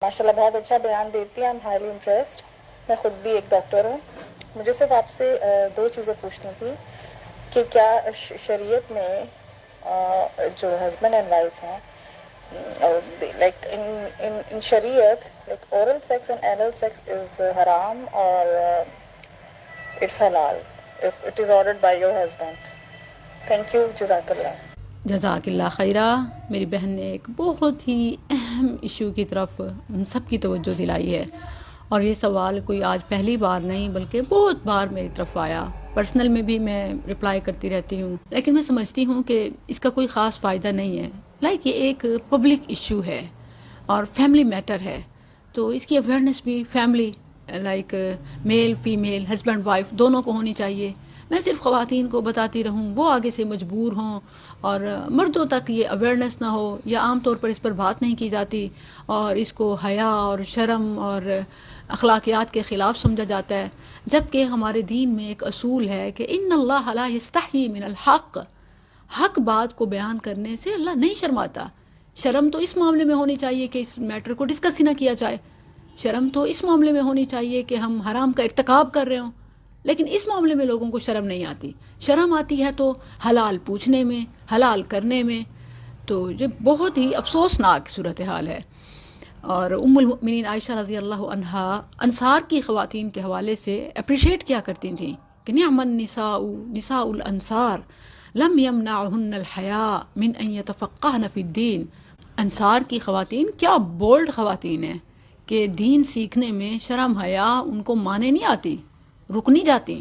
माशाल्लाह बहुत अच्छा बयान देती हैं, आई एम हाईली इम्प्रेस्ड। मैं खुद भी एक डॉक्टर हूँ। मुझे सिर्फ आपसे दो चीज़ें पूछनी थी कि क्या शरीयत में जो हस्बैंड एंड वाइफ हैं, like in Shariat, like oral sex and anal sex is haram or it's halal if it is ordered by your husband. Thank you, Jazakallah. जज़ाकिल्लाह खैरा। मेरी बहन ने एक बहुत ही अहम इशू की तरफ हम सब की तवज्जो दिलाई है, और ये सवाल कोई आज पहली बार नहीं बल्कि बहुत बार मेरी तरफ आया। पर्सनल में भी मैं रिप्लाई करती रहती हूँ, लेकिन मैं समझती हूँ कि इसका कोई ख़ास फ़ायदा नहीं है। ये एक पब्लिक इशू है और फैमिली मैटर है, तो इसकी अवेयरनेस भी family male female husband wife दोनों को होनी चाहिए। मैं सिर्फ ख़वातीन को बताती रहूं, वो आगे से मजबूर हों, और मर्दों तक ये अवेयरनेस ना हो, या आम तौर पर इस पर बात नहीं की जाती और इसको हया और शर्म और अखलाकियात के ख़िलाफ़ समझा जाता है। जबकि हमारे दीन में एक असूल है कि इन्नल्लाह ला यस्तही मिनल हक़, हक बात को बयान करने से अल्लाह नहीं शर्माता। शर्म तो इस मामले में होनी चाहिए कि इस मैटर को डिस्कस ही ना किया जाए। शर्म तो इस मामले में होनी चाहिए कि हम हराम का इर्तिकाब कर रहे हों, लेकिन इस मामले में लोगों को शर्म नहीं आती। शर्म आती है तो हलाल पूछने में, हलाल करने में। तो ये बहुत ही अफसोसनाक सूरत हाल है। और उम्मुल मुमिनीन आयशा रज़ी अल्लाह अन्हा अंसार की ख़वातीन के हवाले से अप्रिशिएट किया करती थी कि निअमन निसाउल अंसार लम यमनअहुन्नल हया मिन अन यतफ़क़्क़हन फ़िद्दीन। अंसार की ख़वातीन क्या बोल्ड ख़वातीन हैं कि दीन सीखने में शर्म हया उनको माने नहीं आती, रुक नहीं जाती।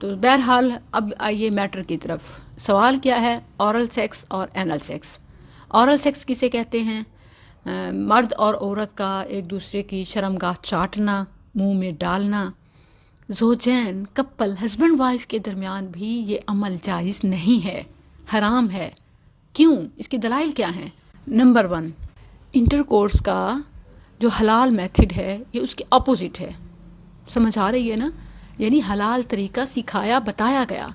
तो बहरहाल अब आइए मैटर की तरफ। सवाल क्या है? औरल सेक्स और एनल सेक्स। औरल सेक्स किसे कहते हैं? मर्द और औरत का एक दूसरे की शर्मगाह चाटना, मुंह में डालना। ज़ोजैन कपल हस्बैंड वाइफ के दरमियान भी ये अमल जायज़ नहीं है, हराम है। क्यों? इसकी दलाइल क्या हैं? नंबर 1, इंटरकोर्स का जो हलाल मेथड है ये उसके अपोजिट है। समझ आ रही है ना? यानी हलाल तरीका सिखाया बताया गया,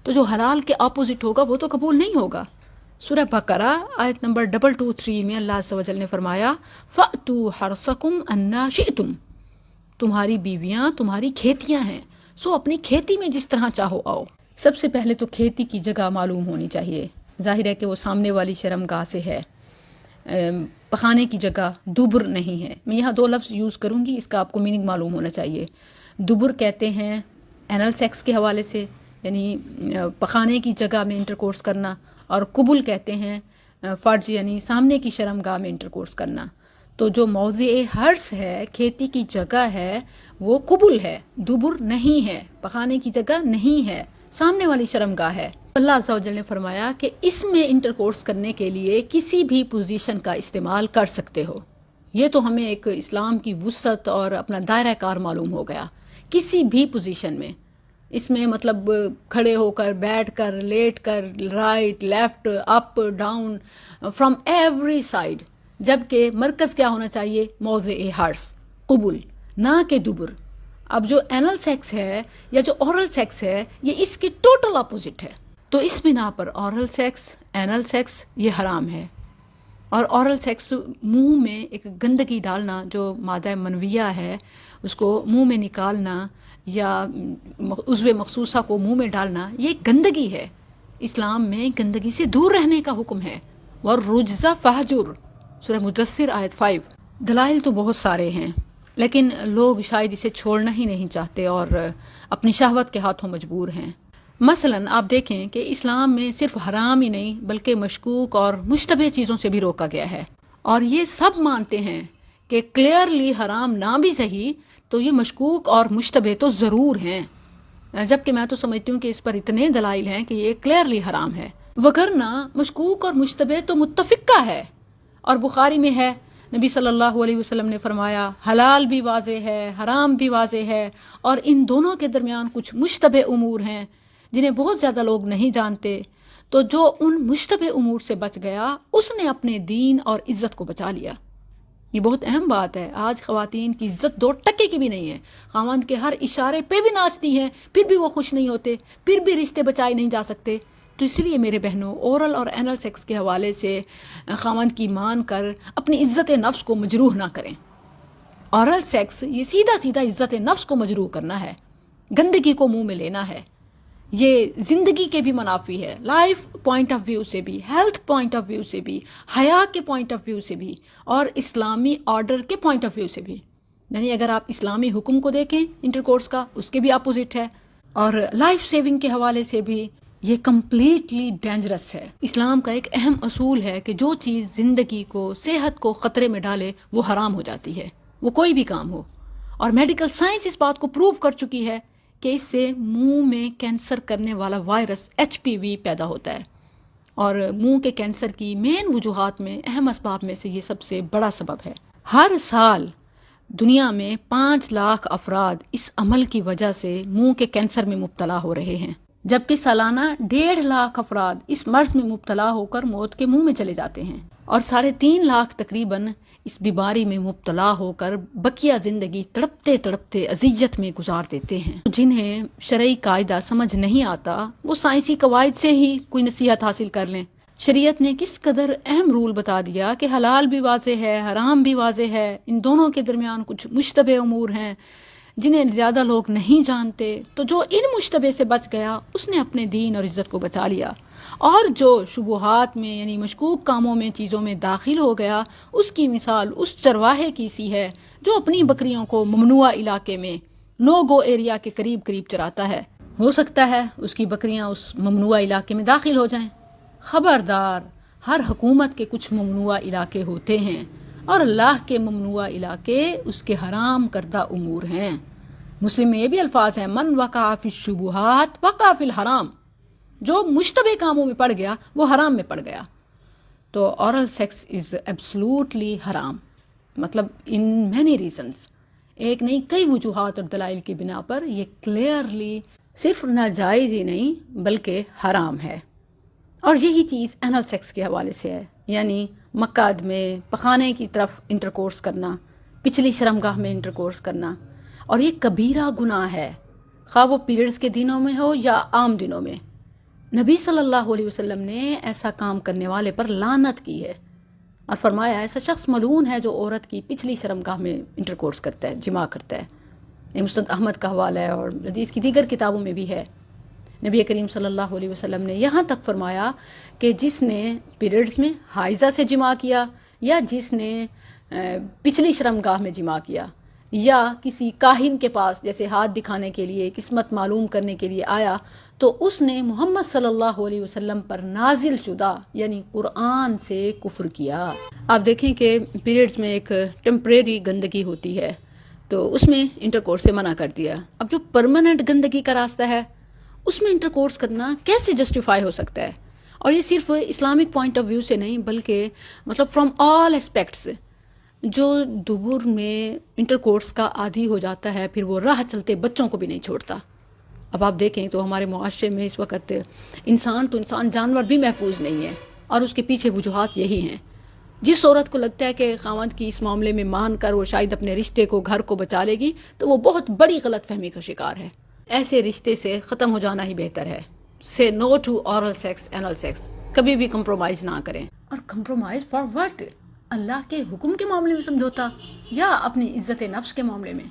तो जो हलाल के अपोजिट होगा वो तो कबूल नहीं होगा। सूरह बकरा आयत नंबर 223 में अल्लाह अज़्ज़ व जल ने फरमाया फ़अतू हरसकुम अन्ना शिअतुम, तुम्हारी बीवियां तुम्हारी खेतियां हैं, सो अपनी खेती में जिस तरह चाहो आओ। सबसे पहले तो खेती की जगह मालूम होनी चाहिए। जाहिर है कि वो सामने वाली शर्मगाह से है। पखाने की जगह दुबर नहीं है। मैं यहाँ 2 लफ्ज़ यूज़ करूँगी, इसका आपको मीनिंग मालूम होना चाहिए। दुबर कहते हैं एनल सेक्स के हवाले से, यानी पखाने की जगह में इंटरकोर्स करना, और कुबुल कहते हैं फ़र्ज यानी सामने की शर्मगाह में इंटरकोर्स करना। तो जो मौज़े हर्स है, खेती की जगह है, वो कुबुल है, दुबर नहीं है, पखाने की जगह नहीं है, सामने वाली शर्मगाह है। अल्लाह अज़्ज़ व जल ने फरमाया कि इसमें इंटरकोर्स करने के लिए किसी भी पोजीशन का इस्तेमाल कर सकते हो। ये तो हमें एक इस्लाम की वुसअत और अपना दायरा कार मालूम हो गया। किसी भी पोजीशन में, इसमें मतलब खड़े होकर, बैठ कर, लेट कर, right left up down, from every side. जबकि मरकज़ क्या होना चाहिए? मौज़े हर्स, कुबुल, ना के दुबर। अब जो एनल सेक्स है या जो ओरल सेक्स है, ये इसके टोटल अपोजिट है। तो इस बिना पर ओरल सेक्स, एनल सेक्स ये हराम है। और ओरल सेक्स मुंह में एक गंदगी डालना, जो मादा मनविया है उसको मुंह में निकालना या उज़्वे मखसूसा को मुंह में डालना, ये गंदगी है। इस्लाम में गंदगी से दूर रहने का हुक्म है। और रुज्ज़ा फहजुर, सूरह मुदस्सिर आयत 5। दलाइल तो बहुत सारे हैं, लेकिन लोग शायद इसे छोड़ना ही नहीं चाहते और अपनी शहवत के हाथों मजबूर हैं। मसलन आप देखें कि इस्लाम में सिर्फ हराम ही नहीं बल्कि मशकूक और मुश्तबह चीज़ों से भी रोका गया है। और ये सब मानते हैं कि क्लियरली हराम ना भी सही तो ये मशकूक और मुश्तबह तो ज़रूर हैं। जबकि मैं तो समझती हूँ कि इस पर इतने दलाइल हैं कि ये क्लियरली हराम है। वगरना मशकूक और मुश्तबह तो मुत्तफ़िक़ा है। और बुखारी में है, नबी सल्लल्लाहु अलैहि वसल्लम ने फरमाया हलाल भी वाज़े है, हराम भी वाज़े है, और इन दोनों के दरमियान कुछ मुश्तबह उमूर हैं जिन्हें बहुत ज़्यादा लोग नहीं जानते। तो जो उन मुश्तबह उमूर से बच गया उसने अपने दीन और इज़्ज़त को बचा लिया। ये बहुत अहम बात है। आज ख़वातीन की इज़्ज़त 2 टके की भी नहीं है। ख़ावंद के हर इशारे पे भी नाचती हैं, फिर भी वो खुश नहीं होते, फिर भी रिश्ते बचाए नहीं जा सकते। तो इसलिए मेरे बहनों, ओरल और एनल सेक्स के हवाले से ख़ावंद की मान कर अपनी इज़्ज़त नफ्स को मजरूह ना करें। اورل سیکس یہ سیدھا سیدھا عزت نفس کو مجروح کرنا ہے، گندگی کو منہ میں لینا ہے، یہ زندگی کے بھی منافی ہے، لائف پوائنٹ آف ویو سے بھی، ہیلتھ پوائنٹ آف ویو سے بھی، حیا کے پوائنٹ آف ویو سے بھی، اور اسلامی آرڈر کے پوائنٹ آف ویو سے بھی. یعنی اگر آپ اسلامی حکم کو دیکھیں انٹرکورس کا، اس کے بھی اپوزٹ ہے، اور لائف سیونگ کے حوالے سے بھی یہ کمپلیٹلی ڈینجرس ہے. اسلام کا ایک اہم اصول ہے کہ جو چیز زندگی کو، صحت کو خطرے میں ڈالے وہ حرام ہو جاتی ہے، وہ کوئی بھی کام ہو. اور میڈیکل سائنس اس بات کو پروو کر چکی ہے کہ اس سے منہ میں کینسر کرنے والا وائرس HPV پیدا ہوتا ہے، اور منہ کے کینسر کی مین وجوہات میں، اہم اسباب میں سے یہ سب سے بڑا سبب ہے. ہر سال دنیا میں 5 لاکھ افراد اس عمل کی وجہ سے منہ کے کینسر میں مبتلا ہو رہے ہیں، جبکہ سالانہ 1.5 لاکھ افراد اس مرض میں مبتلا ہو کر موت کے منہ میں چلے جاتے ہیں، اور 3.5 لاکھ تقریباً اس بیماری میں مبتلا ہو کر بقیہ زندگی تڑپتے تڑپتے اذیت میں گزار دیتے ہیں. جنہیں شرعی قاعدہ سمجھ نہیں آتا وہ سائنسی قواعد سے ہی کوئی نصیحت حاصل کر لیں. شریعت نے کس قدر اہم رول بتا دیا کہ حلال بھی واضح ہے، حرام بھی واضح ہے، ان دونوں کے درمیان کچھ مشتبہ امور ہیں جنہیں زیادہ لوگ نہیں جانتے. تو جو ان مشتبہ سے بچ گیا اس نے اپنے دین اور عزت کو بچا لیا، اور جو شبہات میں یعنی مشکوک کاموں میں، چیزوں میں داخل ہو گیا، اس کی مثال اس چرواہے کی سی ہے جو اپنی بکریوں کو ممنوع علاقے میں، نو گو ایریا کے قریب قریب چراتا ہے. ہو سکتا ہے اس کی بکریاں اس ممنوع علاقے میں داخل ہو جائیں. خبردار، ہر حکومت کے کچھ ممنوع علاقے ہوتے ہیں، اور اللہ کے ممنوع علاقے اس کے حرام کردہ امور ہیں. مسلم میں یہ بھی الفاظ ہیں، من وقع فی الشبہات وقع فی الحرام. جو مشتبہ کاموں میں پڑ گیا وہ حرام میں پڑ گیا. تو اورل سیکس از ایبسلوٹلی حرام، مطلب ان مینی ریزنز، ایک نہیں کئی وجوہات اور دلائل کی بنا پر یہ کلیئرلی صرف ناجائز ہی نہیں بلکہ حرام ہے. اور یہی چیز اینل سیکس کے حوالے سے ہے، یعنی مقعد میں پخانے کی طرف انٹرکورس کرنا، پچھلی شرمگاہ میں انٹرکورس کرنا، اور یہ کبیرہ گناہ ہے، خواہ وہ پیریڈز کے دنوں میں ہو یا عام دنوں میں. نبی صلی اللہ علیہ وسلم نے ایسا کام کرنے والے پر لعنت کی ہے، اور فرمایا ایسا شخص ملعون ہے جو عورت کی پچھلی شرمگاہ میں انٹرکورس کرتا ہے، جماع کرتا ہے. یہ مسند احمد کا حوالہ ہے اور حدیث کی دیگر کتابوں میں بھی ہے. نبی کریم صلی اللہ علیہ وسلم نے یہاں تک فرمایا کہ جس نے پیریڈز میں حائضہ سے جماع کیا، یا جس نے پچھلی شرمگاہ میں جماع کیا، یا کسی کاہن کے پاس جیسے ہاتھ دکھانے کے لیے، قسمت معلوم کرنے کے لیے آیا، تو اس نے محمد صلی اللہ علیہ وسلم پر نازل شدہ یعنی قرآن سے کفر کیا. آپ دیکھیں کہ پیریڈز میں ایک ٹیمپریری گندگی ہوتی ہے، تو اس میں انٹرکورس سے منع کر دیا. اب جو پرماننٹ گندگی کا راستہ ہے اس میں انٹرکورس کرنا کیسے جسٹیفائی ہو سکتا ہے؟ اور یہ صرف اسلامک پوائنٹ آف ویو سے نہیں بلکہ مطلب فرام آل اسپیکٹس. جو دبر میں انٹرکورس کا عادی ہو جاتا ہے پھر وہ راہ چلتے بچوں کو بھی نہیں چھوڑتا. اب آپ دیکھیں تو ہمارے معاشرے میں اس وقت انسان جانور بھی محفوظ نہیں ہے، اور اس کے پیچھے وجوہات یہی ہیں. جس عورت کو لگتا ہے کہ خاوند کی اس معاملے میں مان کر وہ شاید اپنے رشتے کو، گھر کو بچا لے گی، تو وہ بہت بڑی غلط فہمی کا شکار ہے. ایسے رشتے سے ختم ہو جانا ہی بہتر ہے. Say no to oral sex, anal sex. کبھی بھی کمپرومائز نہ کریں. اور کمپرومائز فار وٹ؟ اللہ کے حکم کے معاملے میں سمجھوتا، یا اپنی عزت نفس کے معاملے میں؟